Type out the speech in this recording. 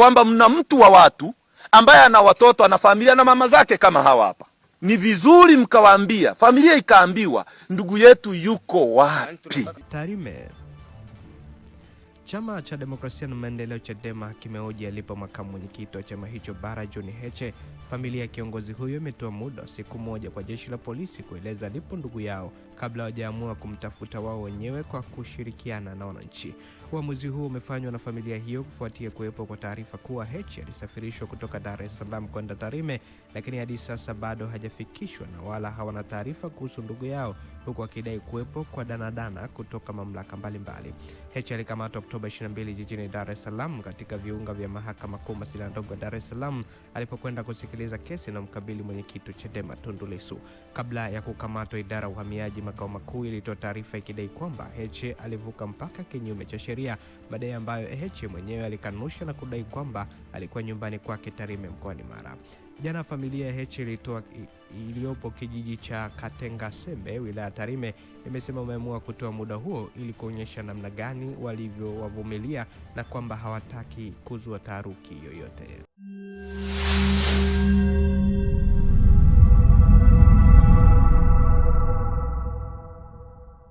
kwamba mna mtu wa watu ambaye ana watoto, ana familia na mama zake kama hawa hapa. Ni vizuri mkawaambia, familia ikaambiwa ndugu yetu yuko wapi. Tarime. Chama cha Demokrasia na Maendeleo Chadema kimehoji alipo makamu mwenyekiti wa chama hicho Bara John Heche. Familia ya kiongozi huyo imetoa muda siku moja kwa jeshi la polisi kueleza alipo ndugu yao kabla hawajaamua kumtafuta wao wenyewe kwa kushirikiana na wananchi. Uamuzi huu umefanywa na familia hiyo kufuatia kuwepo kwa taarifa kuwa Heche alisafirishwa kutoka Dar es Salaam kwenda Tarime, lakini hadi sasa bado hajafikishwa na wala hawana taarifa kuhusu ndugu yao, huku akidai kuwepo kwa danadana kutoka mamlaka mbalimbali. Heche alikamatwa Oktoba 22 jijini Dar es Salaam katika viunga vya mahakama kuu masjala ndogo Dar es Salaam alipokwenda kusikiliza kesi na mkabili mwenyekiti wa Chadema Tundu Lissu. Kabla ya kukamatwa, idara ya uhamiaji makao makuu ilitoa taarifa ikidai kwamba Heche alivuka mpaka kinyume cha sheria, madai ambayo Heche mwenyewe alikanusha na kudai kwamba alikuwa nyumbani kwake Tarime mkoani Mara. Jana familia ya Heche iliyopo kijiji cha Katengasembe wilaya Tarime imesema wameamua kutoa muda huo ili kuonyesha namna gani walivyowavumilia na kwamba hawataki kuzua taharuki yoyote.